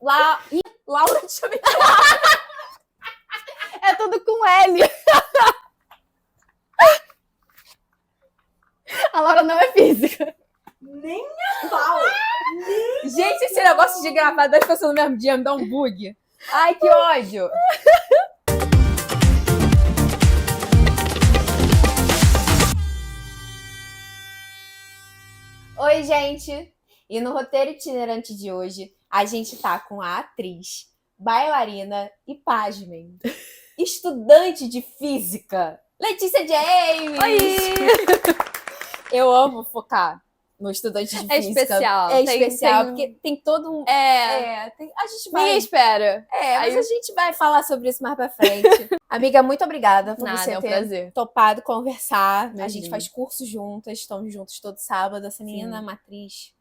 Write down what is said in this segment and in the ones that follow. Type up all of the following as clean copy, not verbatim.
Laura te chama. É tudo com L. A Laura não é física. Nem a pau. Gente, esse negócio de gravar 2 pessoas no mesmo dia me dá um bug. Ai, que ódio. Oi, gente. E no roteiro itinerante de hoje, a gente tá com a atriz, bailarina e, pasmem, estudante de física, Letícia James. Oi! Eu amo focar no estudante de física. É especial. É especial, porque tem todo um... a gente vai... Ninguém espera. Mas a gente vai falar sobre isso mais pra frente. Amiga, muito obrigada por você É um ter prazer. topado conversar. Imagina. A gente faz cursos juntas, estamos juntos todo sábado. Essa menina é uma atriz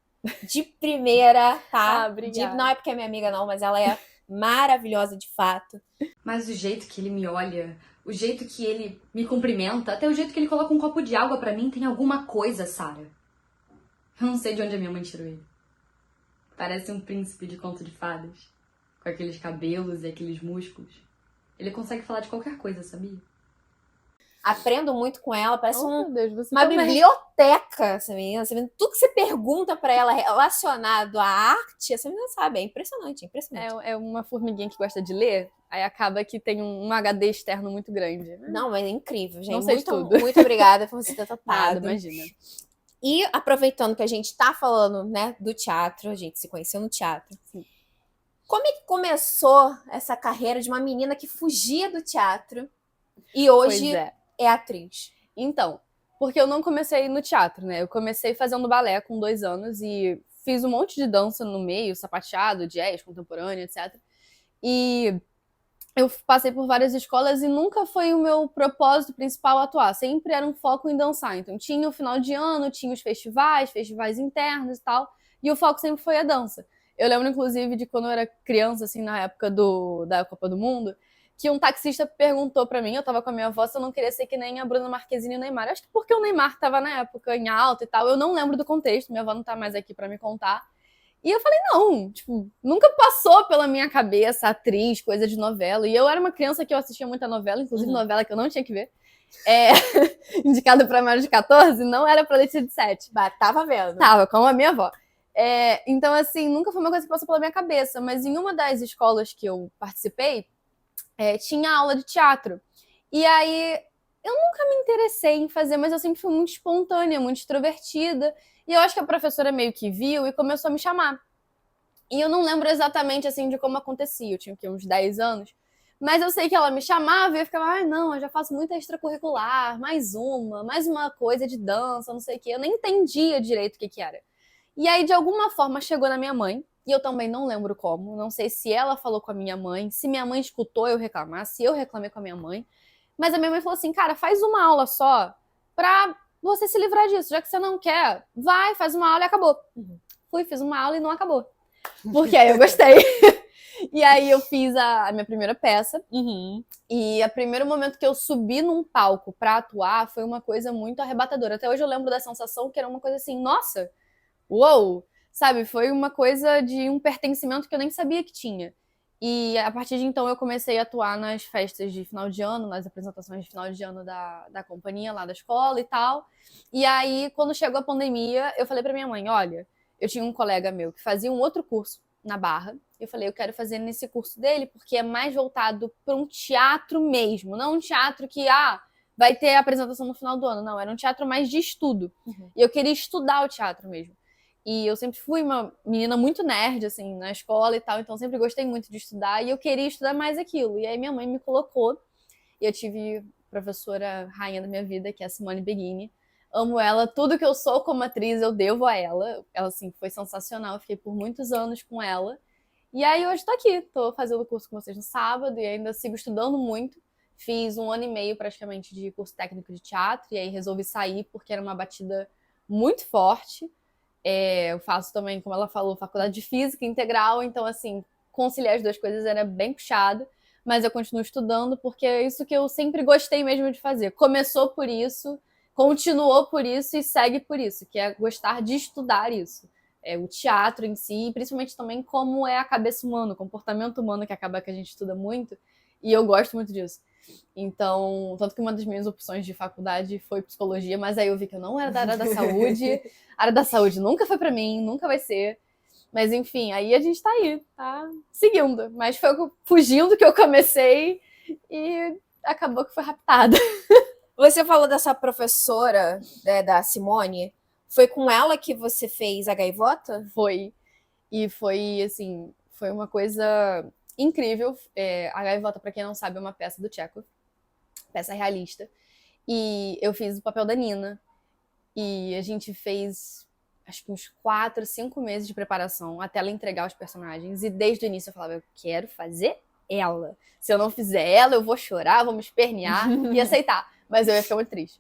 de primeira, tá? Obrigada. Não é porque é minha amiga, não, mas ela é maravilhosa de fato. Mas o jeito que ele me olha, o jeito que ele me cumprimenta, até o jeito que ele coloca um copo de água pra mim, tem alguma coisa, Sarah. Eu não sei de onde a minha mãe tirou ele. Parece um príncipe de conto de fadas. Com aqueles cabelos e aqueles músculos. Ele consegue falar de qualquer coisa, sabia? Aprendo muito com ela, parece Meu Deus, você uma também. biblioteca, essa menina. Tudo que você pergunta pra ela relacionado à arte, essa menina sabe. É impressionante, impressionante. É uma formiguinha que gosta de ler, aí acaba que tem um HD externo muito grande. Não, mas é incrível, gente. Não sei tudo. Muito obrigada por você ter topado. Nada, imagina. E aproveitando que a gente tá falando, né, do teatro, a gente se conheceu no teatro. Sim. Como é que começou essa carreira de uma menina que fugia do teatro e hoje é atriz? Então, porque eu não comecei no teatro, né? Eu comecei fazendo balé com 2 anos e fiz um monte de dança no meio, sapateado, jazz, contemporâneo, etc. E eu passei por várias escolas e nunca foi o meu propósito principal atuar. Sempre era um foco em dançar. Então tinha o final de ano, tinha os festivais internos e tal. E o foco sempre foi a dança. Eu lembro, inclusive, de quando eu era criança, assim, na época da Copa do Mundo, que um taxista perguntou pra mim, eu tava com a minha avó, se eu não queria ser que nem a Bruna Marquezine e o Neymar. Acho que porque o Neymar tava na época em alta e tal. Eu não lembro do contexto, minha avó não tá mais aqui pra me contar. E eu falei, não, tipo, nunca passou pela minha cabeça atriz, coisa de novela. E eu era uma criança que eu assistia muita novela, inclusive novela que eu não tinha que ver. Indicada pra maior de 14, não era pra Letícia de 7. Tava vendo. Tava, como a minha avó. Então, assim, nunca foi uma coisa que passou pela minha cabeça. Mas em uma das escolas que eu participei, tinha aula de teatro. E aí, eu nunca me interessei em fazer, mas eu sempre fui muito espontânea, muito extrovertida. E eu acho que a professora meio que viu e começou a me chamar. E eu não lembro exatamente, assim, de como acontecia. Eu tinha uns 10 anos. Mas eu sei que ela me chamava e eu ficava, não, eu já faço muita extracurricular, mais uma coisa de dança, não sei o quê. Eu nem entendia direito o que era. E aí, de alguma forma, chegou na minha mãe. E eu também não lembro como. Não sei se ela falou com a minha mãe, se minha mãe escutou eu reclamar, se eu reclamei com a minha mãe. Mas a minha mãe falou assim, cara, faz uma aula só pra você se livrar disso. Já que você não quer, vai, faz uma aula e acabou. Fui, fiz uma aula e não acabou. Porque aí eu gostei. E aí eu fiz a minha primeira peça. E o primeiro momento que eu subi num palco pra atuar foi uma coisa muito arrebatadora. Até hoje eu lembro da sensação que era uma coisa assim, nossa, uou! Sabe, foi uma coisa de um pertencimento que eu nem sabia que tinha. E a partir de então eu comecei a atuar nas festas de final de ano, nas apresentações de final de ano da companhia lá da escola e tal. E aí, quando chegou a pandemia, eu falei pra minha mãe, olha, eu tinha um colega meu que fazia um outro curso na Barra. Eu falei, eu quero fazer nesse curso dele, porque é mais voltado para um teatro mesmo. Não um teatro que, vai ter apresentação no final do ano. Não, era um teatro mais de estudo. E eu queria estudar o teatro mesmo. E eu sempre fui uma menina muito nerd, assim, na escola e tal, então sempre gostei muito de estudar e eu queria estudar mais aquilo. E aí minha mãe me colocou e eu tive professora rainha da minha vida, que é a Simone Beguini. Amo ela, tudo que eu sou como atriz eu devo a ela. Ela, assim, foi sensacional, eu fiquei por muitos anos com ela. E aí hoje tô aqui, tô fazendo o curso com vocês no sábado e ainda sigo estudando muito. Fiz 1 ano e meio praticamente de curso técnico de teatro e aí resolvi sair porque era uma batida muito forte. Eu faço também, como ela falou, faculdade de física integral, então, assim, conciliar as 2 coisas era bem puxado, mas eu continuo estudando porque é isso que eu sempre gostei mesmo de fazer. Começou por isso, continuou por isso e segue por isso, que é gostar de estudar isso. o teatro em si, e principalmente também como é a cabeça humana, o comportamento humano, que acaba que a gente estuda muito, e eu gosto muito disso. Então, tanto que uma das minhas opções de faculdade foi psicologia, mas aí eu vi que eu não era da área da saúde, a área da saúde nunca foi pra mim, nunca vai ser. Mas enfim, aí a gente tá aí, tá seguindo. Mas foi fugindo que eu comecei e acabou que foi raptada. Você falou dessa professora, da Simone. Foi com ela que você fez a gaivota? Foi. E foi, assim, foi uma coisa incrível. A Gaivota, pra quem não sabe, é uma peça do Chekhov. Peça realista. E eu fiz o papel da Nina. E a gente fez, acho que uns 4, 5 meses de preparação até ela entregar os personagens. E desde o início eu falava, eu quero fazer ela. Se eu não fizer ela, eu vou chorar, vou me espernear e aceitar. Mas eu ia ficar muito triste.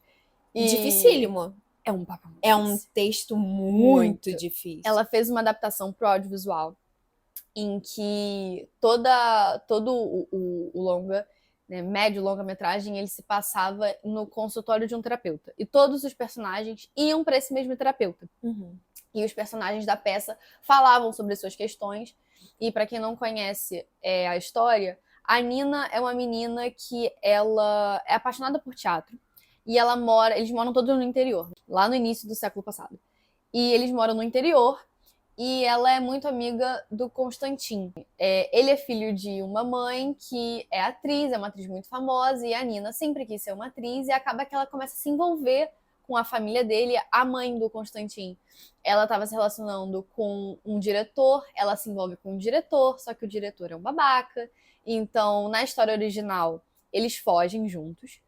Dificílimo. É um papel muito É um difícil. texto muito difícil. Ela fez uma adaptação pro audiovisual em que todo o longa, né, médio longa-metragem, ele se passava no consultório de um terapeuta. E todos os personagens iam para esse mesmo terapeuta. Uhum. E os personagens da peça falavam sobre suas questões. E para quem não conhece a história, a Nina é uma menina que ela é apaixonada por teatro. E eles moram todos no interior, lá no início do século passado. E eles moram no interior, e ela é muito amiga do Constantin. Ele é filho de uma mãe que é atriz, é uma atriz muito famosa, e a Nina sempre quis ser uma atriz, e acaba que ela começa a se envolver com a família dele, a mãe do Constantin. Ela estava se relacionando com um diretor, ela se envolve com um diretor, só que o diretor é um babaca. Então, na história original, eles fogem juntos.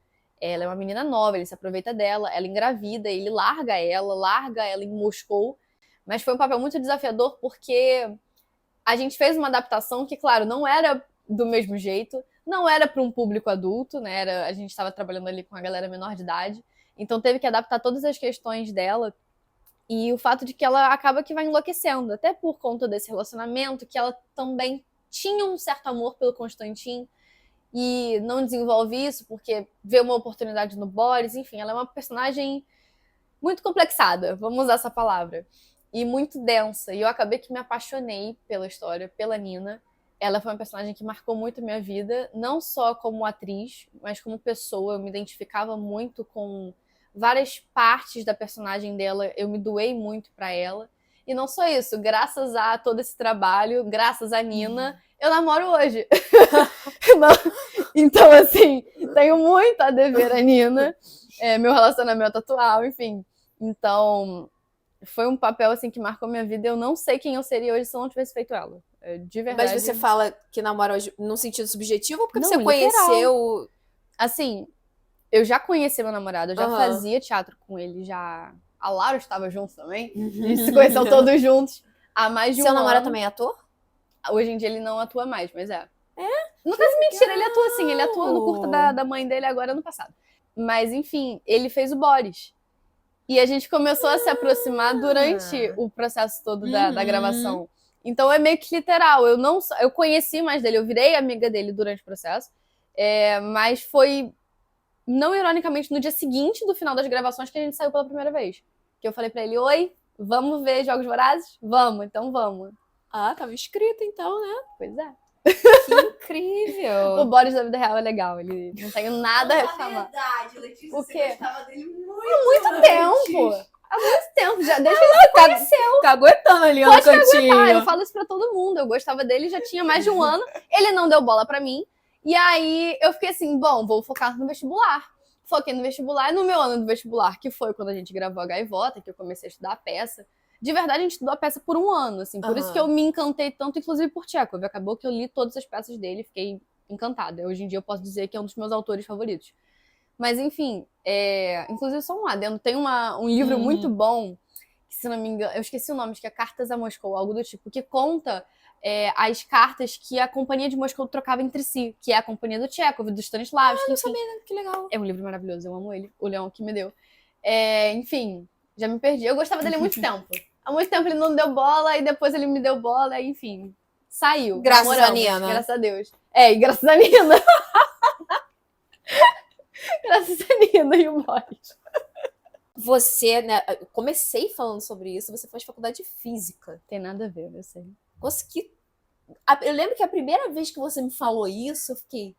Ela é uma menina nova, ele se aproveita dela, ela engravida, ele larga ela em Moscou. Mas foi um papel muito desafiador porque a gente fez uma adaptação que, claro, não era do mesmo jeito, não era para um público adulto, né? A gente estava trabalhando ali com a galera menor de idade, então teve que adaptar todas as questões dela e o fato de que ela acaba que vai enlouquecendo, até por conta desse relacionamento, que ela também tinha um certo amor pelo Constantin, e não desenvolve isso porque vê uma oportunidade no Boris. Enfim, ela é uma personagem muito complexada, vamos usar essa palavra, e muito densa. E eu acabei que me apaixonei pela história, pela Nina. Ela foi uma personagem que marcou muito a minha vida, não só como atriz, mas como pessoa. Eu me identificava muito com várias partes da personagem dela, eu me doei muito pra ela. E não só isso, graças a todo esse trabalho, graças a Nina, eu namoro hoje. Então, assim, tenho muito a dever a Nina, meu relacionamento atual, enfim. Então, foi um papel, assim, que marcou minha vida. Eu não sei quem eu seria hoje se eu não tivesse feito ela. De verdade. Mas você fala que namora hoje num sentido subjetivo ou porque Não, você literal. conheceu... Assim, eu já conheci meu namorado, eu já Aham. fazia teatro com ele, já... A Laura estava junto também, a gente se conheceu todos juntos há mais de um Seu ano. namorado também é ator? Hoje em dia ele não atua mais, mas é. No Que caso, mentira, legal! ele atua sim, ele atua no curta da mãe dele agora, ano passado. Mas, enfim, ele fez o Boris. E a gente começou a se aproximar durante o processo todo da gravação. Então é meio que literal. Eu conheci mais dele, eu virei amiga dele durante o processo. Mas foi, não ironicamente, no dia seguinte do final das gravações que a gente saiu pela primeira vez. Que eu falei pra ele, oi, vamos ver Jogos Vorazes? Vamos, então vamos. Ah, tava escrito então, né? Pois é. Que incrível! O Boris da vida real é legal, ele não tem nada a reclamar. Verdade, Letícia, O quê? você gostava dele muito Tempo! Há muito tempo, já desde que ele conheceu. Caguetando ali no Pode cantinho. caguetar, eu falo isso pra todo mundo. Eu gostava dele, já tinha mais de um ano. Ele não deu bola pra mim. E aí eu fiquei assim, bom, vou focar no vestibular. Foquei no vestibular, e no meu ano do vestibular, que foi quando a gente gravou a Gaivota, que eu comecei a estudar a peça. De verdade, a gente estudou a peça por um ano, assim. Por isso que eu me encantei tanto, inclusive por Chekhov. Acabou que eu li todas as peças dele, fiquei encantada. Hoje em dia eu posso dizer que é um dos meus autores favoritos. Mas, enfim, inclusive só um adendo. Tem um livro muito bom, que, se não me engano, eu esqueci o nome, acho que é Cartas a Moscou, algo do tipo, que conta as cartas que a Companhia de Moscou trocava entre si, que é a Companhia do Chekhov, do Stanislavski. Não sabia, né? Que legal. É um livro maravilhoso, eu amo ele. O Leão que me deu. Enfim, já me perdi. Eu gostava dele há muito tempo. Há muito tempo ele não deu bola, e depois ele me deu bola, e, enfim, saiu. Graças a namoramos, Nina. Graças a Deus. E graças a Nina. Graças a Nina e o Boris. Você, né, eu comecei falando sobre isso, você faz faculdade de física. Tem nada a ver, eu sei. Consegui. Eu lembro que a primeira vez que você me falou isso, eu fiquei.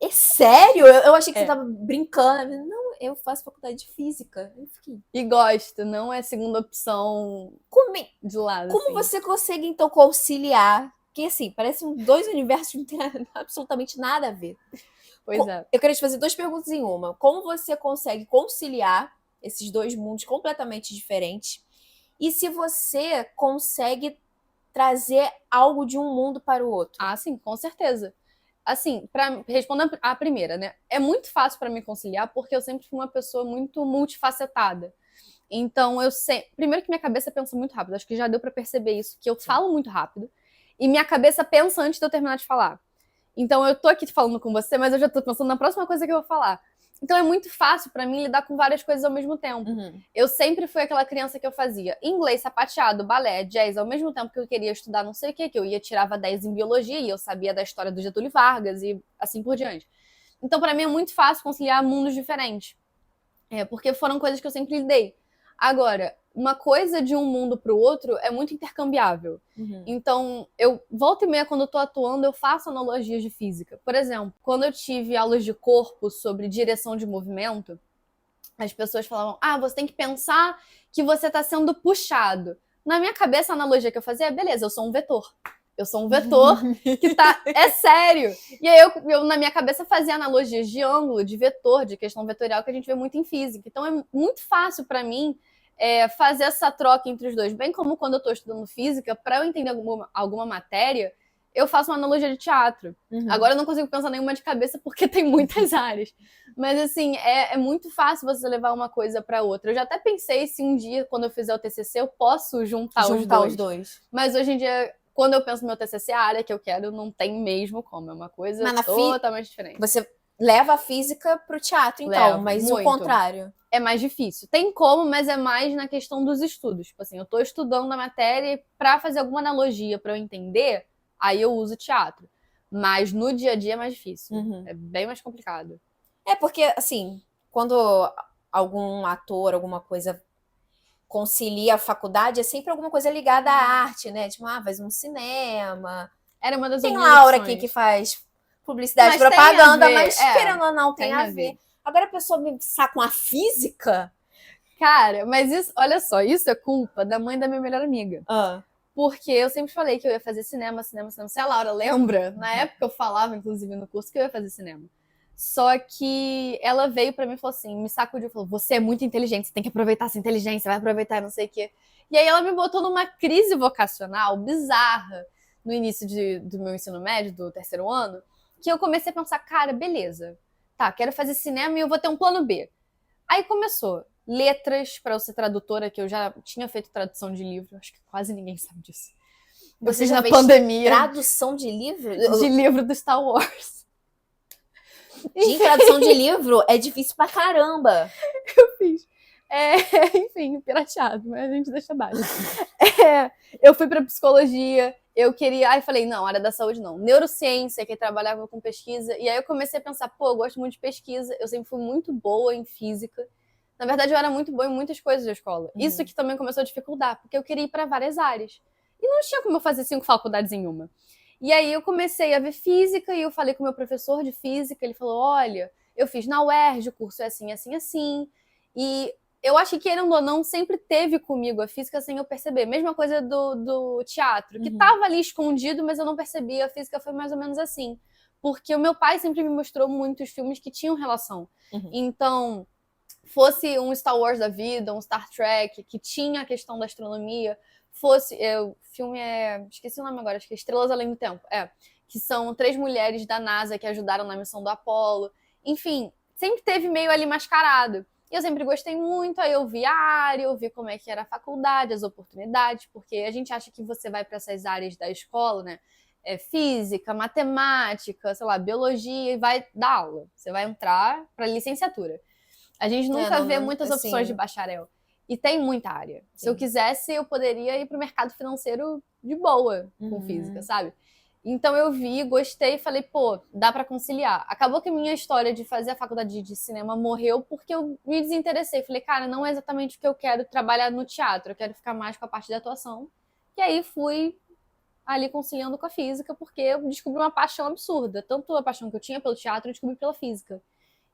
É sério? Eu achei que você tava brincando. Não, eu faço faculdade de física. Eu fiquei. E gosto, não é segunda opção de lado. Como assim. você consegue, então, conciliar? Porque, assim, parecem dois universos que não tem absolutamente nada a ver. Pois é. Eu queria te fazer duas perguntas em uma. Como você consegue conciliar esses dois mundos completamente diferentes? E se você consegue trazer algo de um mundo para o outro? Ah, sim, com certeza. Assim, para responder a primeira, né? É muito fácil para me conciliar porque eu sempre fui uma pessoa muito multifacetada. Então, eu sempre. Primeiro que minha cabeça pensa muito rápido. Acho que já deu para perceber isso, que eu falo muito rápido. E minha cabeça pensa antes de eu terminar de falar. Então, eu tô aqui falando com você, mas eu já tô pensando na próxima coisa que eu vou falar. Então, é muito fácil para mim lidar com várias coisas ao mesmo tempo. Uhum. Eu sempre fui aquela criança que eu fazia inglês, sapateado, balé, jazz, ao mesmo tempo que eu queria estudar não sei o que eu ia tirava 10 em biologia e eu sabia da história do Getúlio Vargas e assim por diante. Então, para mim, é muito fácil conciliar mundos diferentes. Porque foram coisas que eu sempre lidei. Agora, uma coisa de um mundo para o outro é muito intercambiável. Uhum. Então, eu volta e meia, quando eu tô atuando, eu faço analogias de física. Por exemplo, quando eu tive aulas de corpo sobre direção de movimento, as pessoas falavam, você tem que pensar que você tá sendo puxado. Na minha cabeça, a analogia que eu fazia é, beleza, eu sou um vetor. Eu sou um vetor que tá... É sério! E aí eu, na minha cabeça, fazia analogias de ângulo, de vetor, de questão vetorial, que a gente vê muito em física. Então, é muito fácil para mim fazer essa troca entre os dois. Bem como quando eu tô estudando física, para eu entender alguma matéria, eu faço uma analogia de teatro. Uhum. Agora eu não consigo pensar nenhuma de cabeça porque tem muitas áreas. Mas, assim, é muito fácil você levar uma coisa para outra. Eu já até pensei se um dia, quando eu fizer o TCC, eu posso juntar os dois. Mas hoje em dia, quando eu penso no meu TCC, a área que eu quero não tem mesmo como. É uma coisa totalmente diferente. Você leva a física pro teatro, então, mas muito. O contrário? É mais difícil. Tem como, mas é mais na questão dos estudos. Tipo assim, eu tô estudando a matéria e pra fazer alguma analogia pra eu entender, aí eu uso teatro. Mas no dia a dia é mais difícil. Uhum. É bem mais complicado. Porque, assim, quando algum ator, alguma coisa concilia a faculdade, é sempre alguma coisa ligada à arte, né? Tipo, faz um cinema. Era uma das Tem Laura aqui que faz publicidade e propaganda, mas querendo ou não, tem a ver. Agora a pessoa me saca uma física. Cara, mas isso, olha só, isso é culpa da mãe da minha melhor amiga. Porque eu sempre falei que eu ia fazer cinema. Se a Laura lembra, na época eu falava, inclusive, no curso, que eu ia fazer cinema. Só que ela veio pra mim e falou assim, me sacudiu, falou, você é muito inteligente, você tem que aproveitar essa inteligência, vai aproveitar não sei o quê. E aí ela me botou numa crise vocacional bizarra no início do meu ensino médio, do 3º ano, que eu comecei a pensar, cara, beleza, tá, quero fazer cinema e eu vou ter um plano B. Aí começou letras pra eu ser tradutora, que eu já tinha feito tradução de livro, acho que quase ninguém sabe disso. Você já fez pandemia. Tradução de livro? De livro do Star Wars. Gente, tradução de livro é difícil pra caramba. Eu fiz. Enfim, pirateado, mas a gente deixa baixo. Eu fui pra psicologia, eu queria... Aí falei, não, área da saúde não. Neurociência, que trabalhava com pesquisa. E aí eu comecei a pensar, eu gosto muito de pesquisa. Eu sempre fui muito boa em física. Na verdade, eu era muito boa em muitas coisas da escola. Isso que também começou a dificultar, porque eu queria ir pra várias áreas. E não tinha como eu fazer 5 faculdades em uma. E aí eu comecei a ver física e eu falei com o meu professor de física, ele falou, olha, eu fiz na UERJ, o curso é assim, assim, assim. E eu acho que, querendo ou não, sempre teve comigo a física sem eu perceber. Mesma coisa do teatro, que tava ali escondido, mas eu não percebia. A física foi mais ou menos assim. Porque o meu pai sempre me mostrou muitos filmes que tinham relação. Então, fosse um Star Wars da vida, um Star Trek, que tinha a questão da astronomia, o filme esqueci o nome agora, acho que é Estrelas Além do Tempo, que são 3 mulheres da NASA que ajudaram na missão do Apollo, enfim, sempre teve meio ali mascarado, e eu sempre gostei muito, aí eu vi a área, eu vi como é que era a faculdade, as oportunidades, porque a gente acha que você vai para essas áreas da escola, né, física, matemática, sei lá, biologia, e vai dar aula, você vai entrar para licenciatura. A gente nunca vê muitas opções de bacharel. E tem muita área. Se eu quisesse, eu poderia ir pro mercado financeiro de boa com física, sabe? Então eu vi, gostei e falei, pô, dá pra conciliar. Acabou que a minha história de fazer a faculdade de cinema morreu porque eu me desinteressei. Falei, cara, não é exatamente o que eu quero trabalhar no teatro, eu quero ficar mais com a parte da atuação. E aí fui ali conciliando com a física, porque eu descobri uma paixão absurda. Tanto a paixão que eu tinha pelo teatro, eu descobri pela física.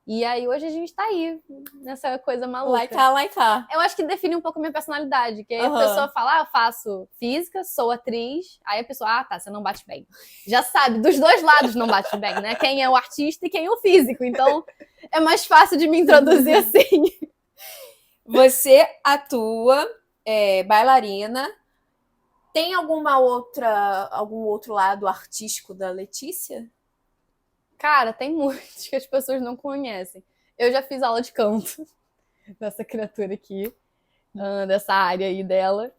E aí hoje a gente tá aí, nessa coisa maluca. Lá e cá. Eu acho que define um pouco a minha personalidade, que aí a pessoa fala, eu faço física, sou atriz, aí a pessoa, tá, você não bate bem. Já sabe, dos dois lados não bate bem, né? Quem é o artista e quem é o físico. Então, é mais fácil de me introduzir assim. Você atua, bailarina. Tem algum outro lado artístico da Letícia? Cara, tem muitos que as pessoas não conhecem. Eu já fiz aula de canto dessa criatura aqui, dessa área aí dela.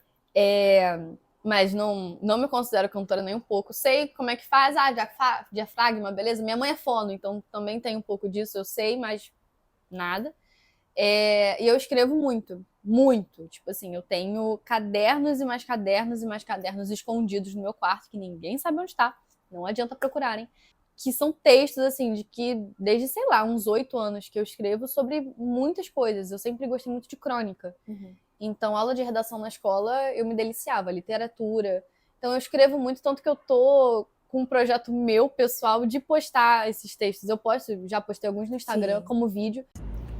Mas não me considero cantora nem um pouco. Sei como é que faz, diafragma, beleza? Minha mãe é fono, então também tem um pouco disso, eu sei, mas nada. E eu escrevo muito, muito. Tipo assim, eu tenho cadernos e mais cadernos e mais cadernos escondidos no meu quarto, que ninguém sabe onde tá. Não adianta procurarem. Que são textos, assim, de que desde, sei lá, uns 8 anos que eu escrevo sobre muitas coisas. Eu sempre gostei muito de crônica. Então, aula de redação na escola, eu me deliciava. Literatura. Então, eu escrevo muito, tanto que eu tô com um projeto meu, pessoal, de postar esses textos. Já postei alguns no Instagram, como vídeo.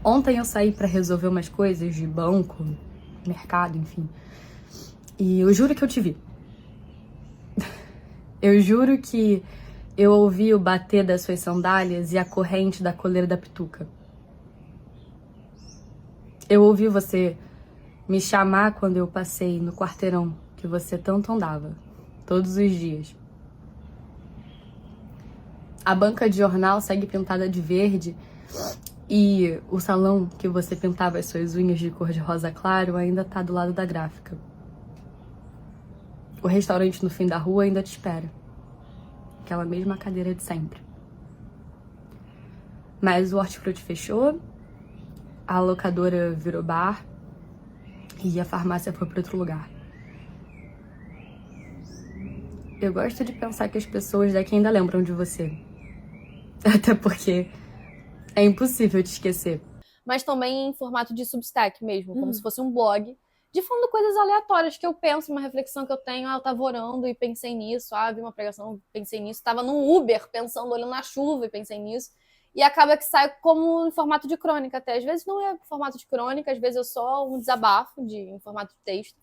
Ontem eu saí pra resolver umas coisas de banco, mercado, enfim. E eu juro que eu te vi. Eu juro que eu ouvi o bater das suas sandálias e a corrente da coleira da pituca. Eu ouvi você me chamar quando eu passei no quarteirão que você tanto andava, todos os dias. A banca de jornal segue pintada de verde e o salão que você pintava as suas unhas de cor de rosa claro ainda tá do lado da gráfica. O restaurante no fim da rua ainda te espera. Aquela mesma cadeira de sempre. Mas o hortifruti fechou, a locadora virou bar e a farmácia foi para outro lugar. Eu gosto de pensar que as pessoas daqui ainda lembram de você. Até porque é impossível te esquecer. Mas também em formato de Substack mesmo, como se fosse um blog, de falando coisas aleatórias que eu penso, uma reflexão que eu tenho, eu tava orando e pensei nisso, vi uma pregação, pensei nisso, tava num Uber pensando, olhando na chuva e pensei nisso, e acaba que sai como em formato de crônica até. Às vezes não é formato de crônica, às vezes é só um desabafo em formato de texto,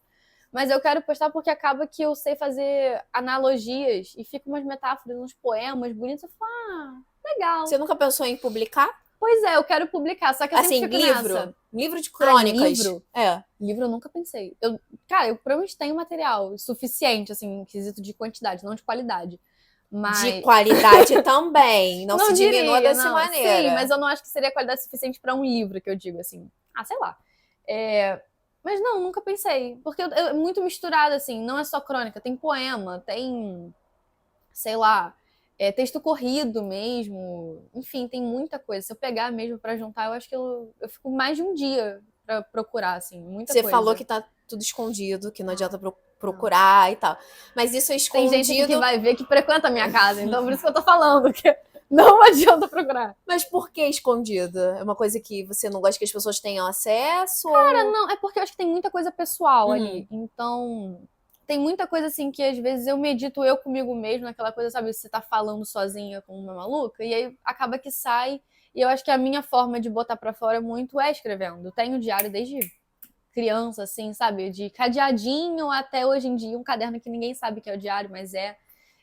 mas eu quero postar porque acaba que eu sei fazer analogias e fica umas metáforas, uns poemas bonitos, eu falo, legal. Você nunca pensou em publicar? Pois é, eu quero publicar, só que eu assim, sempre fico nessa. Livro de crônicas. Livro? Livro eu nunca pensei. Cara, eu provavelmente tenho material suficiente, assim, em quesito de quantidade, não de qualidade. Mas... De qualidade também. Não se diminua dessa maneira. Sim, mas eu não acho que seria qualidade suficiente para um livro, que eu digo assim. Sei lá. Mas não, nunca pensei. Porque é muito misturado, assim. Não é só crônica. Tem poema, tem... sei lá... texto corrido mesmo. Enfim, tem muita coisa. Se eu pegar mesmo pra juntar, eu acho que eu fico mais de um dia pra procurar, assim, muita coisa. Você falou que tá tudo escondido, que não adianta procurar e tal. Mas isso é escondido... Tem gente que vai ver que frequenta a minha casa, então por isso que eu tô falando, que não adianta procurar. Mas por que escondido? É uma coisa que você não gosta que as pessoas tenham acesso? Cara, não, é porque eu acho que tem muita coisa pessoal ali. Então... tem muita coisa, assim, que às vezes eu medito eu comigo mesmo, naquela coisa, sabe, você tá falando sozinha com uma maluca, e aí acaba que sai, e eu acho que a minha forma de botar pra fora muito é escrevendo. Eu tenho diário desde criança, assim, sabe, de cadeadinho até hoje em dia, um caderno que ninguém sabe que é o diário, mas é.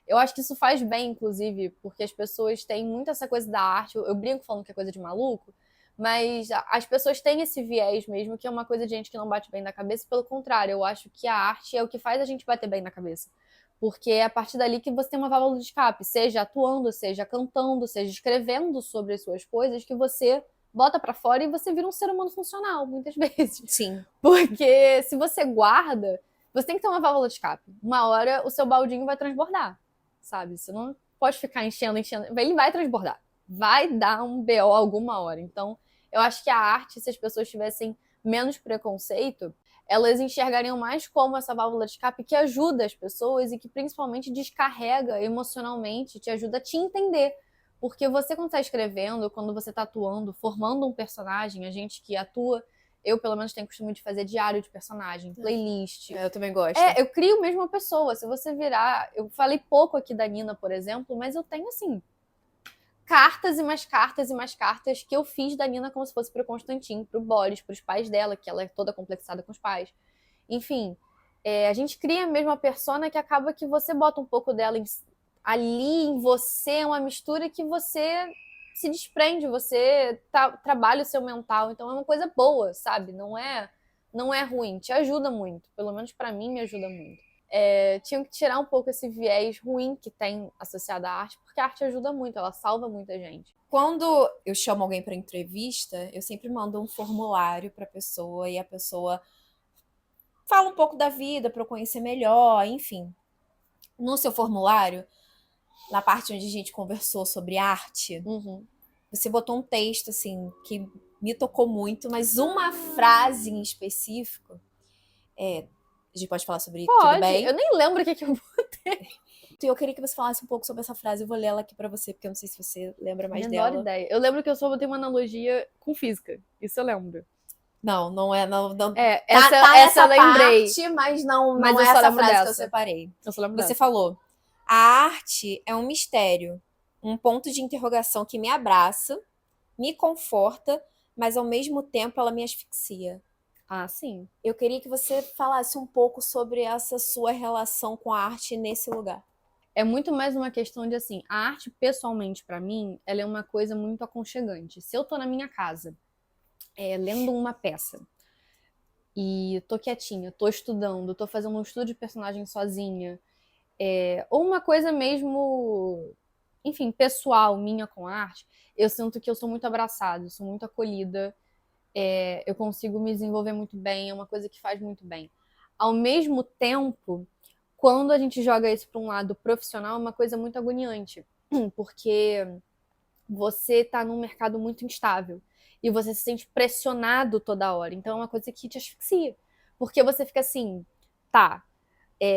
Eu acho que isso faz bem, inclusive, porque as pessoas têm muito essa coisa da arte, eu brinco falando que é coisa de maluco, mas as pessoas têm esse viés mesmo, que é uma coisa de gente que não bate bem na cabeça. Pelo contrário, eu acho que a arte é o que faz a gente bater bem na cabeça. Porque é a partir dali que você tem uma válvula de escape, seja atuando, seja cantando, seja escrevendo sobre as suas coisas, que você bota pra fora e você vira um ser humano funcional, muitas vezes. Sim. Porque se você guarda, você tem que ter uma válvula de escape. Uma hora o seu baldinho vai transbordar, sabe? Você não pode ficar enchendo. Ele vai transbordar. Vai dar um BO alguma hora. Então, eu acho que a arte, se as pessoas tivessem menos preconceito, elas enxergariam mais como essa válvula de escape que ajuda as pessoas e que principalmente descarrega emocionalmente, te ajuda a te entender. Porque você, quando está escrevendo, quando você está atuando, formando um personagem, a gente que atua, eu pelo menos tenho costume de fazer diário de personagem, playlist. Eu também gosto. Eu crio mesmo uma pessoa. Se você virar. Eu falei pouco aqui da Nina, por exemplo, mas eu tenho assim. Cartas e mais cartas e mais cartas que eu fiz da Nina como se fosse pro Constantin, pro Boris, pros pais dela, que ela é toda complexada com os pais. Enfim, a gente cria mesmo a persona que acaba que você bota um pouco dela ali em você, é uma mistura que você se desprende, você trabalha o seu mental, então é uma coisa boa, sabe? Não é ruim, te ajuda muito, pelo menos pra mim me ajuda muito. Tinham que tirar um pouco esse viés ruim que tem associado à arte, porque a arte ajuda muito, ela salva muita gente. Quando eu chamo alguém para entrevista, eu sempre mando um formulário para a pessoa e a pessoa fala um pouco da vida para eu conhecer melhor, enfim. No seu formulário, na parte onde a gente conversou sobre arte, você botou um texto assim que me tocou muito, mas uma frase em específico. A gente pode falar sobre tudo bem? Eu nem lembro o que eu botei. E eu queria que você falasse um pouco sobre essa frase. Eu vou ler ela aqui pra você, porque eu não sei se você lembra mais Menor dela. ideia. Eu lembro que eu só botei uma analogia com física. Isso eu lembro. Não é. Não, Essa eu lembrei. Parte, mas não Mas é eu só essa lembro frase que eu dessa. separei. Eu só lembro Você dessa. falou: a arte é um mistério, um ponto de interrogação que me abraça, me conforta, mas ao mesmo tempo ela me asfixia. Ah, sim. Eu queria que você falasse um pouco sobre essa sua relação com a arte nesse lugar. É muito mais uma questão de assim, a arte pessoalmente pra mim, ela é uma coisa muito aconchegante. Se eu tô na minha casa, lendo uma peça e tô quietinha, tô estudando, tô fazendo um estudo de personagem sozinha, ou uma coisa mesmo, enfim, pessoal minha com a arte, eu sinto que eu sou muito abraçada, eu sou muito acolhida, eu consigo me desenvolver muito bem, é uma coisa que faz muito bem. Ao mesmo tempo, quando a gente joga isso para um lado profissional, é uma coisa muito agoniante, porque você tá num mercado muito instável e você se sente pressionado toda hora. Então é uma coisa que te asfixia, porque você fica assim, tá,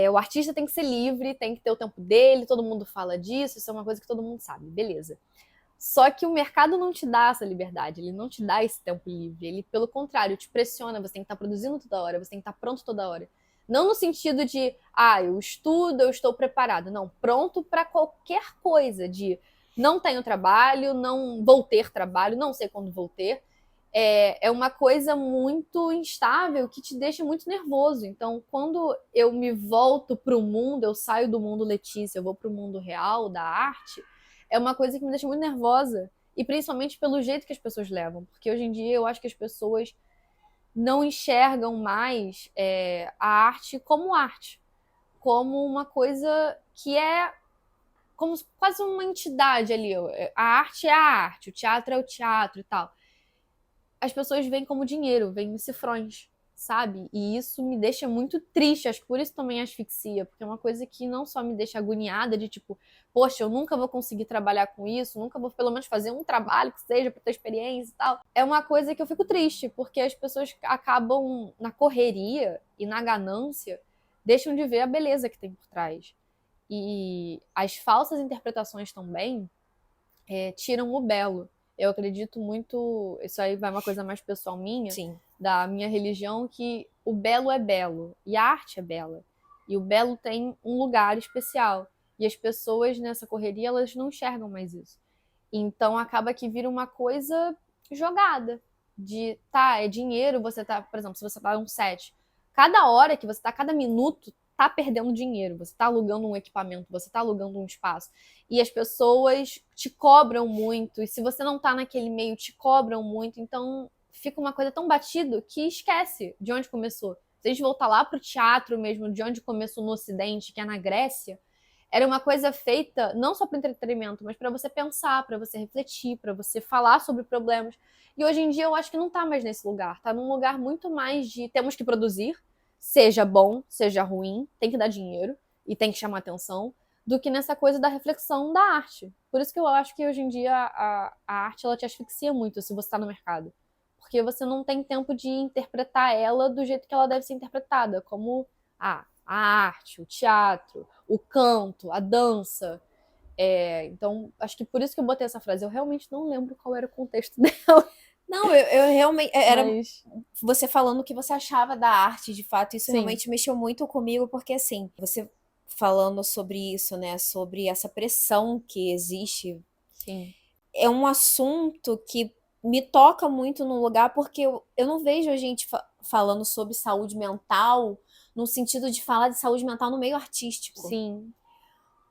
o artista tem que ser livre, tem que ter o tempo dele, todo mundo fala disso, isso é uma coisa que todo mundo sabe, beleza. Só que o mercado não te dá essa liberdade, ele não te dá esse tempo livre, ele, pelo contrário, te pressiona, você tem que estar produzindo toda hora, você tem que estar pronto toda hora. Não no sentido de, eu estudo, eu estou preparado. Não, pronto para qualquer coisa, de não tenho trabalho, não vou ter trabalho, não sei quando vou ter. É uma coisa muito instável que te deixa muito nervoso. Então, quando eu me volto para o mundo, eu saio do mundo Letícia, eu vou para o mundo real da arte, é uma coisa que me deixa muito nervosa. E principalmente pelo jeito que as pessoas levam. Porque hoje em dia eu acho que as pessoas não enxergam mais a arte, como uma coisa que é como quase uma entidade ali. A arte é a arte, o teatro é o teatro e tal. As pessoas veem como dinheiro, veem cifrões, sabe? E isso me deixa muito triste, acho que por isso também asfixia, porque é uma coisa que não só me deixa agoniada de tipo, poxa, eu nunca vou conseguir trabalhar com isso, nunca vou pelo menos fazer um trabalho que seja para ter experiência e tal. É uma coisa que eu fico triste, porque as pessoas acabam na correria e na ganância, deixam de ver a beleza que tem por trás. E as falsas interpretações também tiram o belo. Eu acredito muito, isso aí vai uma coisa mais pessoal minha, Sim. da minha religião, que o belo é belo e a arte é bela. E o belo tem um lugar especial. E as pessoas nessa correria, elas não enxergam mais isso. Então acaba que vira uma coisa jogada. De, é dinheiro, você tá, por exemplo, se você tá num set, cada hora que você tá, cada minuto, tá perdendo dinheiro, você tá alugando um equipamento, você tá alugando um espaço. E as pessoas te cobram muito, e se você não tá naquele meio, te cobram muito, então fica uma coisa tão batido que esquece de onde começou. Se a gente voltar lá pro teatro mesmo, de onde começou no Ocidente, que é na Grécia, era uma coisa feita não só para entretenimento, mas para você pensar, para você refletir, para você falar sobre problemas. E hoje em dia eu acho que não tá mais nesse lugar, tá num lugar muito mais de temos que produzir, seja bom, seja ruim, tem que dar dinheiro e tem que chamar atenção, do que nessa coisa da reflexão da arte. Por isso que eu acho que hoje em dia a arte ela te asfixia muito se você tá no mercado. porque você não tem tempo de interpretar ela do jeito que ela deve ser interpretada, como a arte, o teatro, o canto, a dança. Então, acho que por isso que eu botei essa frase. Eu realmente não lembro qual era o contexto dela. Não, eu realmente. Era Mas, você falando o que você achava da arte, de fato, isso Sim. realmente mexeu muito comigo, porque assim, você falando sobre isso, né? Sobre essa pressão que existe, sim, é um assunto que me toca muito no lugar, porque eu não vejo a gente falando sobre saúde mental no sentido de falar de saúde mental no meio artístico. sim,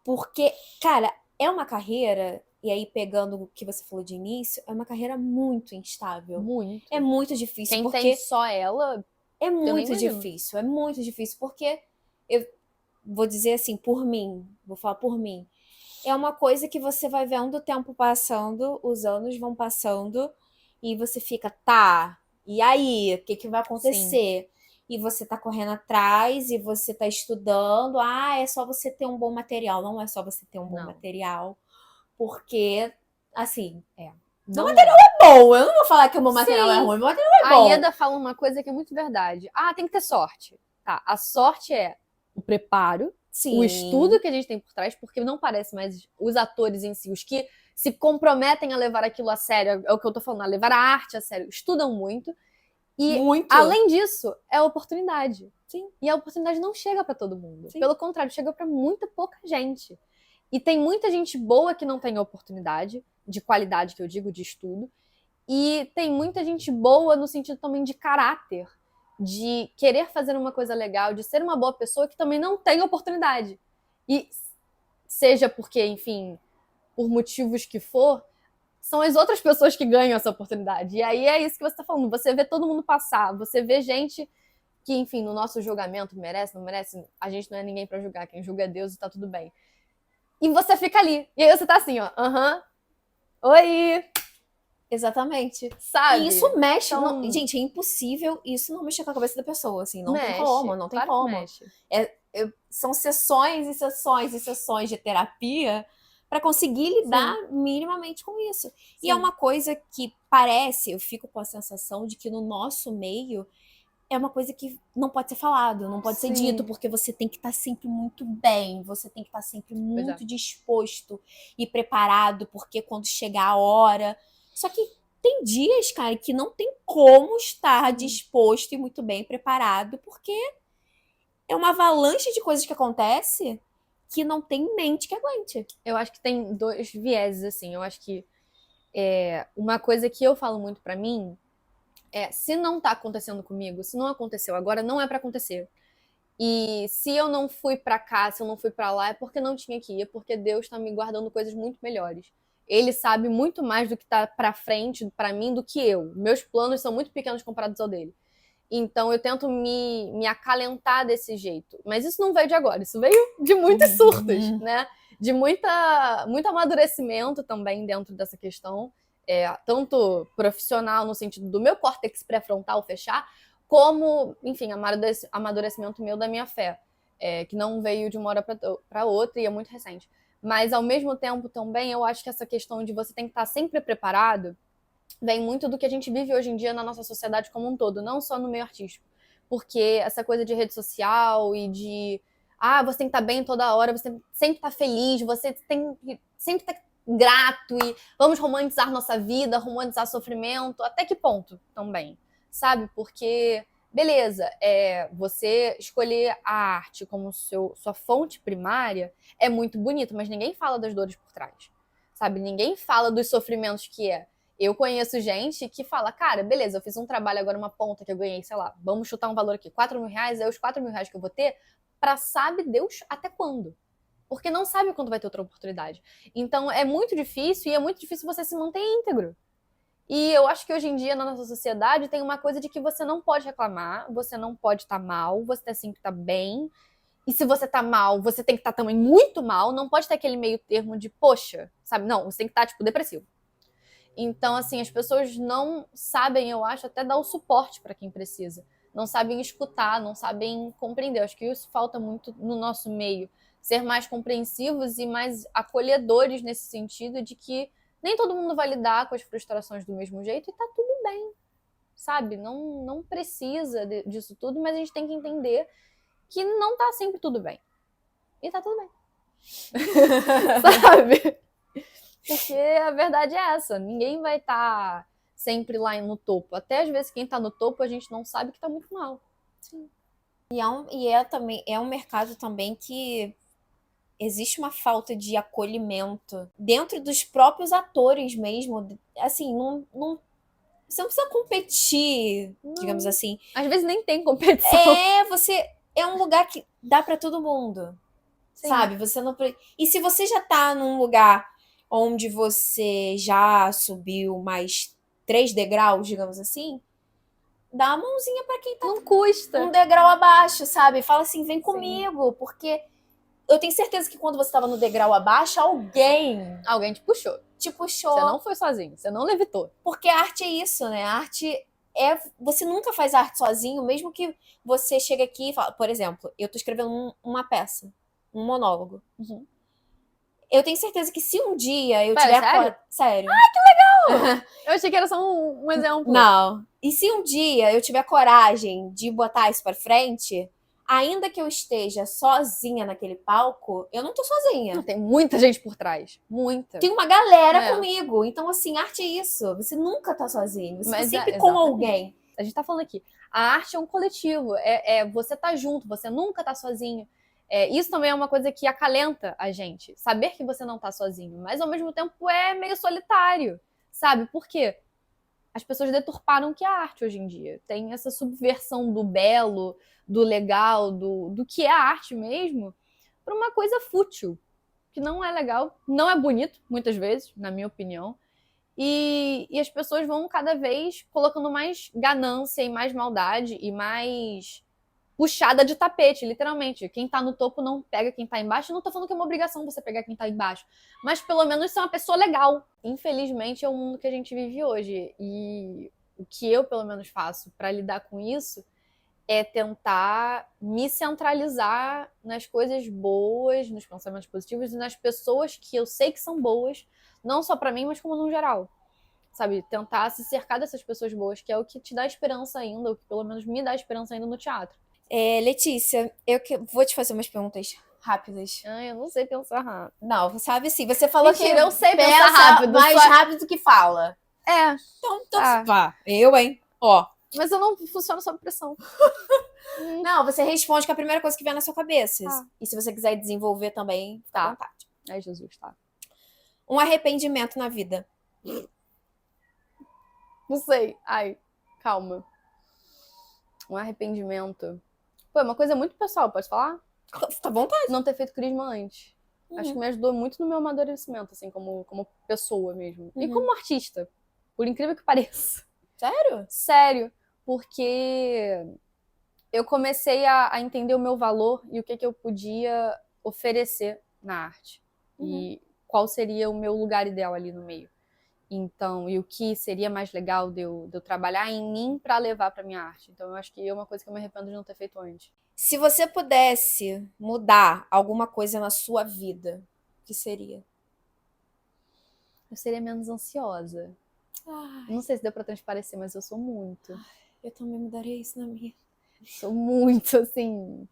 Porque, cara, é uma carreira, e aí pegando o que você falou de início, é uma carreira muito instável. muito. É muito difícil, Quem porque tem só ela, é nem muito imagino. difícil, porque eu vou dizer assim, por mim, vou falar por mim, é uma coisa que você vai vendo o tempo passando, os anos vão passando, e você fica, tá, e aí, o que que vai acontecer? E você tá correndo atrás, e você tá estudando, é só você ter um bom material. Não é só você ter um bom Não. material, porque, assim, não é bom, eu não vou falar que o meu material é Sim. ruim, meu material é A bom. Ieda fala uma coisa que é muito verdade. Tem que ter sorte. Tá, a sorte é o preparo, Sim. o estudo que a gente tem por trás, porque não parece mais os atores em si, os que se comprometem a levar aquilo a sério, é o que eu tô falando, a levar a arte a sério, estudam muito. E, Muito. além disso, é a oportunidade. Sim. E a oportunidade não chega pra todo mundo. Sim. Pelo contrário, chega pra muita pouca gente. E tem muita gente boa que não tem oportunidade, de qualidade que eu digo, de estudo. E tem muita gente boa no sentido também de caráter, de querer fazer uma coisa legal, de ser uma boa pessoa que também não tem oportunidade. E seja porque, enfim, por motivos que for, são as outras pessoas que ganham essa oportunidade. E aí é isso que você tá falando. Você vê todo mundo passar, você vê gente que, enfim, no nosso julgamento merece, não merece, a gente não é ninguém pra julgar, quem julga é Deus e tá tudo bem. E você fica ali. E aí você tá assim, ó, oi, Exatamente. sabe? E isso mexe. Então, Gente, é impossível isso não mexer com a cabeça da pessoa, assim. Não tem mexe, como, não tem claro que como. mexe. São sessões e sessões e sessões de terapia pra conseguir lidar minimamente com isso. E é Sim. uma coisa que parece, eu fico com a sensação de que no nosso meio é uma coisa que não pode ser falado, não pode ser Sim. dito, porque você tem que estar sempre muito bem, você tem que estar sempre muito disposto e preparado, porque quando chegar a hora. Só que tem dias, cara, que não tem como estar disposto e muito bem preparado, porque é uma avalanche de coisas que acontece que não tem mente que aguente. Eu acho que tem dois vieses, assim. Eu acho que uma coisa que eu falo muito pra mim é, se não tá acontecendo comigo, se não aconteceu agora, não é pra acontecer. E se eu não fui pra cá, se eu não fui pra lá, é porque não tinha que ir, é porque Deus tá me guardando coisas muito melhores. Ele sabe muito mais do que tá pra frente pra mim do que eu. Meus planos são muito pequenos comparados ao dele. Então eu tento me acalentar desse jeito. Mas isso não veio de agora, isso veio de muitos surtos, né? De muito amadurecimento também dentro dessa questão. Tanto profissional no sentido do meu córtex pré-frontal fechar, como, enfim, amadurecimento meu da minha fé, que não veio de uma hora para outra e é muito recente. Mas, ao mesmo tempo, também, eu acho que essa questão de você tem que estar sempre preparado vem muito do que a gente vive hoje em dia na nossa sociedade como um todo, não só no meio artístico. Porque essa coisa de rede social e de você tem que estar bem toda hora, você tem que sempre estar feliz, você tem que sempre estar grato e vamos romantizar nossa vida, romantizar sofrimento, até que ponto também, sabe? Porque, beleza, você escolher a arte como sua fonte primária é muito bonito, mas ninguém fala das dores por trás, sabe? Ninguém fala dos sofrimentos que é. Eu conheço gente que fala, cara, beleza, eu fiz um trabalho agora, uma ponta que eu ganhei, sei lá, vamos chutar um valor aqui, 4 mil reais, é os 4 mil reais que eu vou ter pra sabe Deus até quando. Porque não sabe quando vai ter outra oportunidade. Então é muito difícil e é muito difícil você se manter íntegro. E eu acho que hoje em dia na nossa sociedade tem uma coisa de que você não pode reclamar, você não pode estar mal, você tem que estar bem. E se você tá mal, você tem que estar também muito mal, não pode ter aquele meio termo de, poxa, sabe? Não, você tem que estar, tipo, depressivo. Então, assim, as pessoas não sabem, eu acho, até dar o suporte para quem precisa. Não sabem escutar, não sabem compreender. Eu acho que isso falta muito no nosso meio. Ser mais compreensivos e mais acolhedores nesse sentido de que nem todo mundo vai lidar com as frustrações do mesmo jeito e tá tudo bem. sabe? Não precisa disso tudo, mas a gente tem que entender que não tá sempre tudo bem. E tá tudo bem. Sabe? Porque a verdade é essa. Ninguém vai estar sempre lá no topo. Até às vezes quem tá no topo a gente não sabe que tá muito mal. Sim. Também é um mercado também que existe uma falta de acolhimento dentro dos próprios atores mesmo. Assim, você não precisa competir, digamos assim. Às vezes nem tem competição. É um lugar que dá pra todo mundo. Sim. Sabe? Você não. E se você já tá num lugar onde você já subiu mais 3 degraus, digamos assim, dá a mãozinha pra quem tá Não custa. um degrau abaixo, sabe? Fala assim, vem comigo, porque eu tenho certeza que quando você tava no degrau abaixo, Alguém te puxou. te puxou. Você não foi sozinho, você não levitou. Porque a arte é isso, né? A arte é. Você nunca faz arte sozinho, mesmo que você chegue aqui e fala, por exemplo, eu tô escrevendo uma peça, um monólogo. Uhum. Eu tenho certeza que se um dia eu Pera, tiver. sério? Sério. Eu achei que era só um exemplo. Não. E se um dia eu tiver coragem de botar isso pra frente, ainda que eu esteja sozinha naquele palco, eu não tô sozinha. Não, tem muita gente por trás. Muita. Tem uma galera comigo. Então, assim, arte é isso. Você nunca tá sozinho. Você tá sempre com alguém. A gente tá falando aqui. A arte é um coletivo. Você tá junto, você nunca tá sozinho. Isso também é uma coisa que acalenta a gente. Saber que você não tá sozinho. Mas, ao mesmo tempo, é meio solitário. Sabe? Por quê? As pessoas deturparam o que é arte hoje em dia. Tem essa subversão do belo, do legal, do que é a arte mesmo, pra uma coisa fútil. Que não é legal, não é bonito, muitas vezes, na minha opinião. E as pessoas vão cada vez colocando mais ganância e mais maldade e mais puxada de tapete, literalmente. Quem tá no topo não pega quem tá embaixo. Não tô falando que é uma obrigação você pegar quem tá embaixo, mas pelo menos ser uma pessoa legal. Infelizmente é o mundo que a gente vive hoje. E o que eu, pelo menos, faço pra lidar com isso é tentar me centralizar nas coisas boas, nos pensamentos positivos e nas pessoas que eu sei que são boas, não só pra mim, mas como no geral. Sabe, tentar se cercar dessas pessoas boas, que é o que te dá esperança ainda, o que pelo menos me dá esperança ainda no teatro. Letícia, vou te fazer umas perguntas rápidas. Eu não sei pensar rápido. Não, sabe assim, você falou Mentira, que eu sei pensar rápido, mais rápido do que fala. Então tá. vá. Eu, hein? Ó. Mas eu não funciono sob pressão. Não, você responde com a primeira coisa que vier na sua cabeça. Tá. E se você quiser desenvolver também, fica à vontade. Ai, Jesus, tá. Um arrependimento na vida. Não sei. Ai, calma. Um arrependimento. Pô, é uma coisa muito pessoal, pode falar? Fica à vontade. Não ter feito crisma antes. Acho que me ajudou muito no meu amadurecimento, assim, como pessoa mesmo. E como artista. Por incrível que pareça. Sério? Sério. Porque eu comecei a entender o meu valor e o que eu podia oferecer na arte. E qual seria o meu lugar ideal ali no meio. Então, e o que seria mais legal de eu trabalhar em mim pra levar pra minha arte. Então, eu acho que é uma coisa que eu me arrependo de não ter feito antes. Se você pudesse mudar alguma coisa na sua vida, o que seria? Eu seria menos ansiosa. Não sei se deu pra transparecer, mas eu sou muito. Eu também mudaria isso na minha. Sou muito, assim...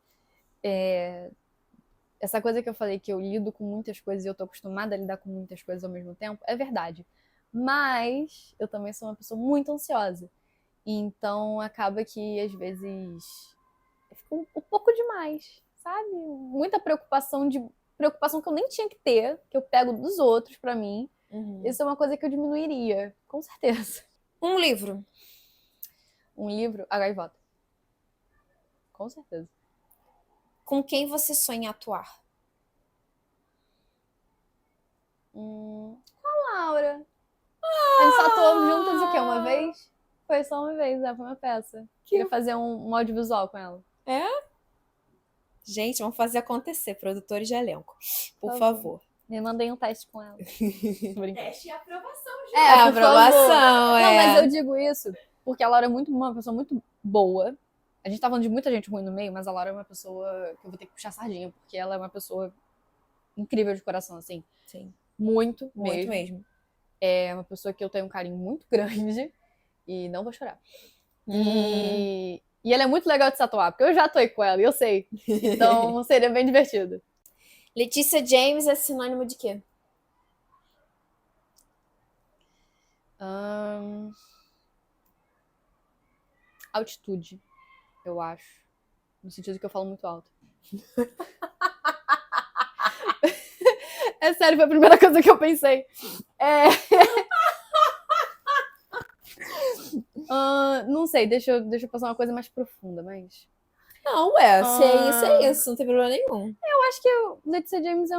Essa coisa que eu falei, que eu lido com muitas coisas e eu tô acostumada a lidar com muitas coisas ao mesmo tempo, é verdade. Mas eu também sou uma pessoa muito ansiosa. Então acaba que, às vezes, fica um pouco demais, sabe? Muita preocupação que eu nem tinha que ter, que eu pego dos outros pra mim. Isso é uma coisa que eu diminuiria, com certeza. Um livro. Um livro, A Gaivota. Com certeza. Com quem você sonha atuar? A Laura. A gente só atuou juntas o quê? Uma vez? Foi só uma vez, foi uma peça. Queria fazer um audiovisual com ela. Gente, vamos fazer acontecer, produtores de elenco. Por favor. Me mandei um teste com ela. Teste e aprovação, gente. Aprovação, Não, mas eu digo isso porque a Laura é uma pessoa muito boa. A gente tá falando de muita gente ruim no meio, mas a Laura é uma pessoa que eu vou ter que puxar sardinha, porque ela é uma pessoa incrível de coração, assim. Sim. Muito mesmo. É uma pessoa que eu tenho um carinho muito grande E não vou chorar. E ela é muito legal de se atuar, porque eu já atuei com ela, e eu sei. Então seria bem divertido. Letícia James é sinônimo de quê? Altitude, eu acho. No sentido que eu falo muito alto. É sério, foi a primeira coisa que eu pensei. Não sei, deixa eu passar uma coisa mais profunda, mas... Não, se é isso, não tem problema nenhum. Eu acho que Letícia James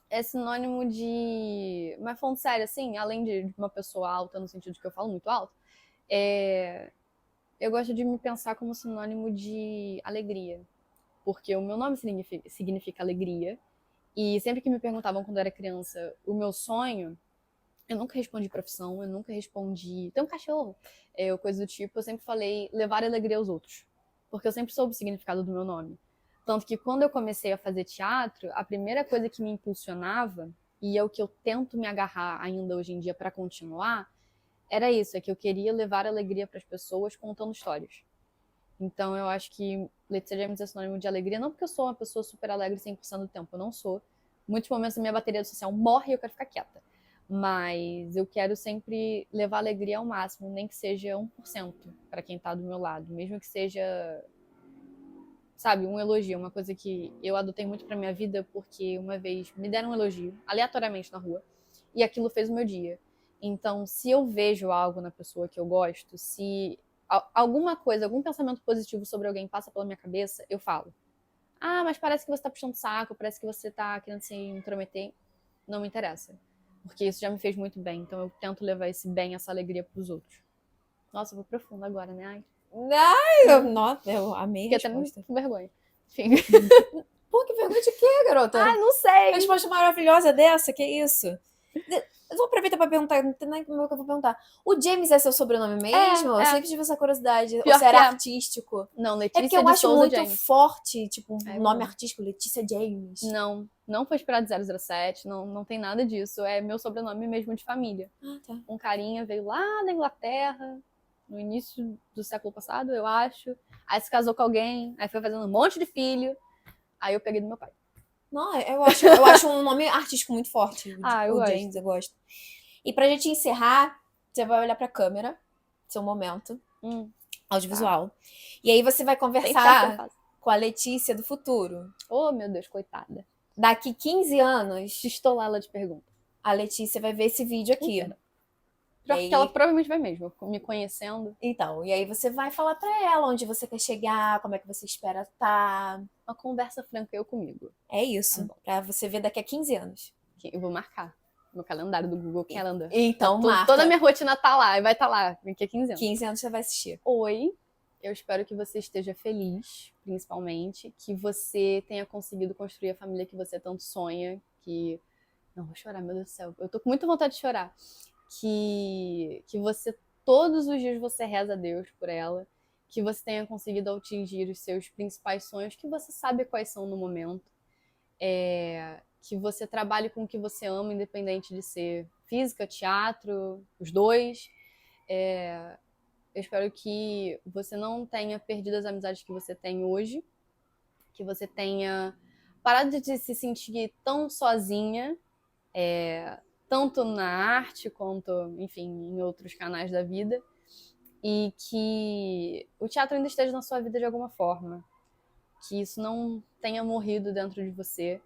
é sinônimo de... Mas falando sério, assim, além de uma pessoa alta, no sentido de que eu falo muito alto, eu gosto de me pensar como sinônimo de alegria. Porque o meu nome significa alegria. E sempre que me perguntavam quando eu era criança o meu sonho, eu nunca respondi profissão, eu nunca respondi tem um cachorro, ou coisa do tipo. Eu sempre falei levar alegria aos outros. Porque eu sempre soube o significado do meu nome. Tanto que quando eu comecei a fazer teatro, a primeira coisa que me impulsionava, e é o que eu tento me agarrar ainda hoje em dia para continuar, era isso, é que eu queria levar alegria para as pessoas contando histórias. Então eu acho que Letícia James é sinônimo de alegria, não porque eu sou uma pessoa super alegre 100% do tempo, eu não sou. Muitos momentos a minha bateria social morre e eu quero ficar quieta. Mas eu quero sempre levar alegria ao máximo, nem que seja 1% para quem tá do meu lado, mesmo que seja, sabe, um elogio, uma coisa que eu adotei muito pra minha vida, porque uma vez me deram um elogio, aleatoriamente na rua, e aquilo fez o meu dia. Então, se eu vejo algo na pessoa que eu gosto, se alguma coisa, algum pensamento positivo sobre alguém passa pela minha cabeça, eu falo. Ah, mas parece que você tá puxando saco, parece que você tá querendo se intrometer. Não me interessa. Porque isso já me fez muito bem. Então eu tento levar esse bem, essa alegria pros outros. Nossa, eu vou profundo agora, né? Nossa, eu amei a Fiquei até resposta. com vergonha. Enfim. Pô, que vergonha de quê, garota? Não sei. Que resposta maravilhosa dessa, que isso? Eu vou aproveitar pra perguntar, não tem nem como é que eu vou perguntar. O James é seu sobrenome mesmo? Eu sempre tive essa curiosidade. Pior Ou se era que é. artístico? Não, É Letícia porque eu de acho Souza muito James. forte, tipo, um nome não. artístico, Letícia James. Não foi inspirado em 007, não tem nada disso. É meu sobrenome mesmo de família. Ah, tá. Um carinha veio lá da Inglaterra, no início do século passado, eu acho. Aí se casou com alguém, aí foi fazendo um monte de filho. Aí eu peguei do meu pai. Não, eu acho um nome artístico muito forte. Eu o gosto. James, eu gosto. E pra gente encerrar, você vai olhar pra câmera, seu momento, audiovisual. E aí você vai conversar com a Letícia do futuro. Oh, meu Deus, coitada. Daqui 15 anos, estou ela de pergunta. A Letícia vai ver esse vídeo aqui. Porque ela provavelmente vai mesmo, me conhecendo. Então, e aí você vai falar pra ela onde você quer chegar, como é que você espera estar. Uma conversa franca eu comigo. É isso, pra você ver daqui a 15 anos. Eu vou marcar no calendário do Google Calendar. Então, marca. Toda a minha rotina tá lá, e vai estar lá daqui a 15 anos. 15 anos você vai assistir. Oi, eu espero que você esteja feliz, principalmente, que você tenha conseguido construir a família que você tanto sonha, que... Não, vou chorar, meu Deus do céu. Eu tô com muita vontade de chorar. Que você, todos os dias você reza a Deus por ela, que você tenha conseguido atingir os seus principais sonhos, que você sabe quais são no momento, que você trabalhe com o que você ama, independente de ser física, teatro, os dois. Eu espero que você não tenha perdido as amizades que você tem hoje, que você tenha parado de se sentir tão sozinha, tanto na arte quanto, enfim, em outros canais da vida, e que o teatro ainda esteja na sua vida de alguma forma, que isso não tenha morrido dentro de você,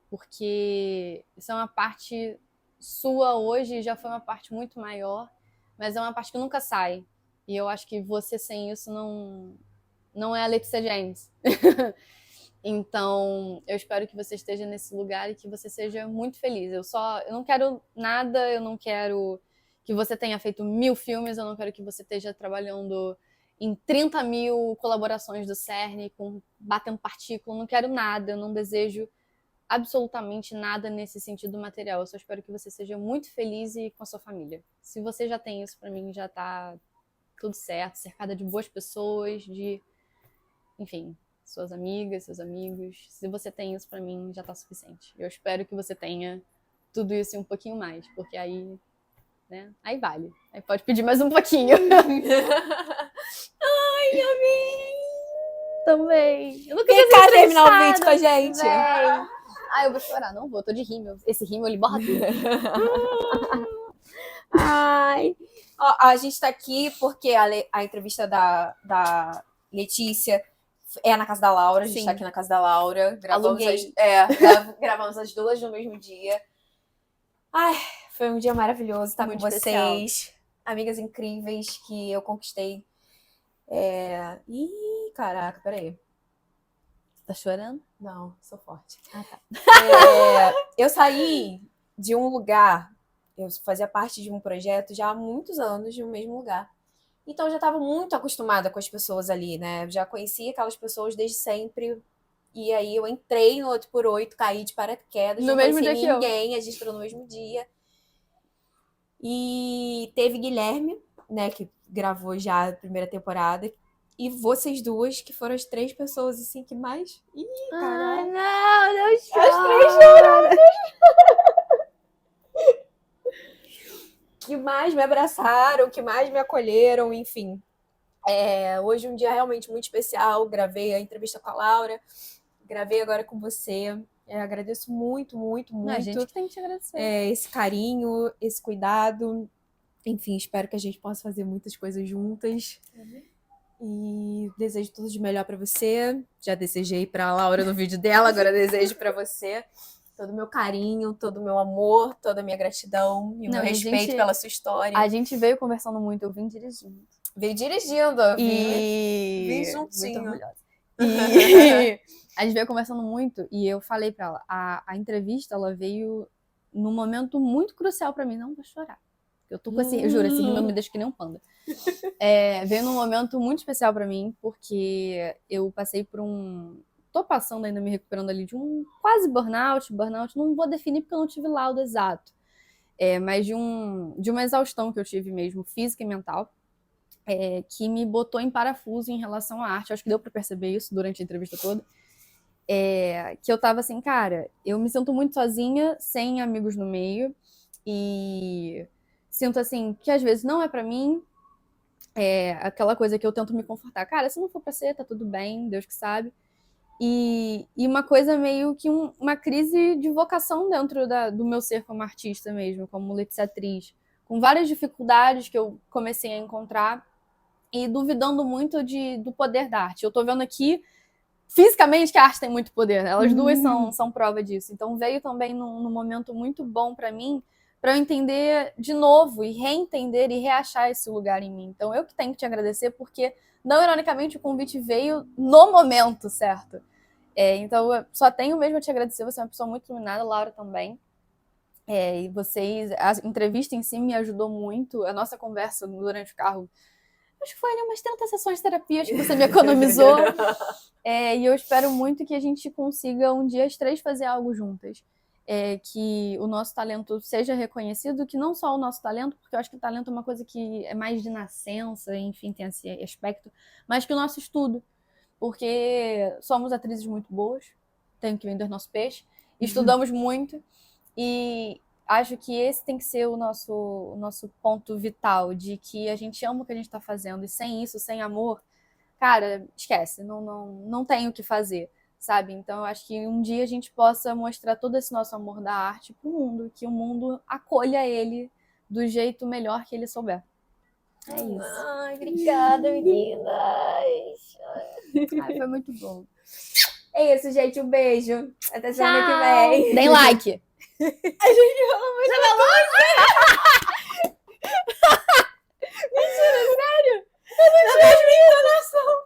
porque isso é uma parte sua hoje, já foi uma parte muito maior, mas é uma parte que nunca sai, e eu acho que você sem isso não é a Letícia James. Então, eu espero que você esteja nesse lugar e que você seja muito feliz. Eu não quero nada, eu não quero que você tenha feito 1000 filmes, eu não quero que você esteja trabalhando em 30 mil colaborações do CERN, batendo partícula, eu não quero nada, eu não desejo absolutamente nada nesse sentido material. Eu só espero que você seja muito feliz e com a sua família. Se você já tem isso, pra mim já tá tudo certo, cercada de boas pessoas, enfim, suas amigas, seus amigos. Se você tem isso, pra mim já tá suficiente. Eu espero que você tenha tudo isso e um pouquinho mais, porque aí né? Aí vale. Aí pode pedir mais um pouquinho. Ai, amei! Também. Eu nunca Vem cá terminar o vídeo com a gente. Véi. Ah, eu vou chorar. Não vou, tô de rímel. Esse rímel, ele borra tudo. Ai. Ó, a gente tá aqui porque a entrevista da Letícia é na casa da Laura. A gente Sim. tá aqui na casa da Laura. Gravamos Aluguei. gravamos as duas no mesmo dia. Ai, foi um dia maravilhoso estar Muito com especial. vocês. Amigas incríveis que eu conquistei. Ih, caraca, peraí. Tá chorando? Não, sou forte. Ah, tá. Eu saí de um lugar, eu fazia parte de um projeto já há muitos anos, no mesmo lugar. Então eu já estava muito acostumada com as pessoas ali, né? Já conhecia aquelas pessoas desde sempre. E aí eu entrei no 8x8, caí de paraquedas, No não mesmo conheci dia que eu. ninguém, a gente entrou no mesmo dia. E teve Guilherme, né, que gravou já a primeira temporada. E vocês duas, que foram as 3 pessoas, assim, que mais... Ih, Ai, caraca. não As chora. 3 que mais me abraçaram, que mais me acolheram, enfim. Hoje é um dia realmente muito especial. Gravei a entrevista com a Laura, gravei agora com você. Agradeço muito, muito, Não, a muito gente que tem que te agradecer. esse carinho, esse cuidado. Enfim, espero que a gente possa fazer muitas coisas juntas. E desejo tudo de melhor pra você. Já desejei pra Laura no vídeo dela, agora desejo pra você. Todo o meu carinho, todo o meu amor, toda a minha gratidão e o Não, meu e a respeito gente- pela sua história. A gente veio conversando muito, eu vim dirigindo. Veio dirigindo, eu vim Vim juntinho. Muito orgulhosa. E a gente veio conversando muito e eu falei pra ela, a entrevista, ela veio num momento muito crucial pra mim. Não vou chorar. Eu tô com esse, eu juro, esse rímel me deixa que nem um panda. Veio num momento muito especial pra mim, porque eu passei por tô passando ainda, me recuperando ali de um quase burnout, não vou definir porque eu não tive laudo exato, mas de uma exaustão que eu tive mesmo, física e mental, que me botou em parafuso em relação à arte. Acho que deu pra perceber isso durante a entrevista toda. Que eu tava assim, cara, eu me sinto muito sozinha, sem amigos no meio, e sinto assim, que às vezes não é pra mim, aquela coisa que eu tento me confortar. Cara, se não for pra ser, tá tudo bem, Deus que sabe. E uma coisa meio que uma crise de vocação dentro do meu ser como artista mesmo, como Letícia atriz, com várias dificuldades que eu comecei a encontrar e duvidando muito do poder da arte. Eu tô vendo aqui, fisicamente, que a arte tem muito poder. Elas duas são prova disso. Então veio também num momento muito bom pra mim, pra eu entender de novo e reentender e reachar esse lugar em mim. Então eu que tenho que te agradecer, porque, não ironicamente, o convite veio no momento certo. Então eu só tenho mesmo a te agradecer. Você é uma pessoa muito iluminada, Laura também. E vocês, a entrevista em si me ajudou muito. A nossa conversa durante o carro, acho que foi ali umas 30 sessões de terapias que você me economizou. E eu espero muito que a gente consiga um dia as 3 fazer algo juntas. Que o nosso talento seja reconhecido, que não só o nosso talento, porque eu acho que o talento é uma coisa que é mais de nascença, enfim, tem esse aspecto, mas que o nosso estudo, porque somos atrizes muito boas, tenho que vender nosso peixe, estudamos muito, e acho que esse tem que ser o nosso ponto vital, de que a gente ama o que a gente está fazendo, e sem isso, sem amor, cara, esquece, não tem o que fazer, sabe? Então eu acho que um dia a gente possa mostrar todo esse nosso amor da arte pro mundo, que o mundo acolha ele do jeito melhor que ele souber. É isso. Ai, obrigada, meninas. Ai, foi muito bom. É isso, gente. Um beijo. Até semana que Tchau. vem. Deem like. A gente fala muito Mentira, sério? Eu não tinha minha entonação.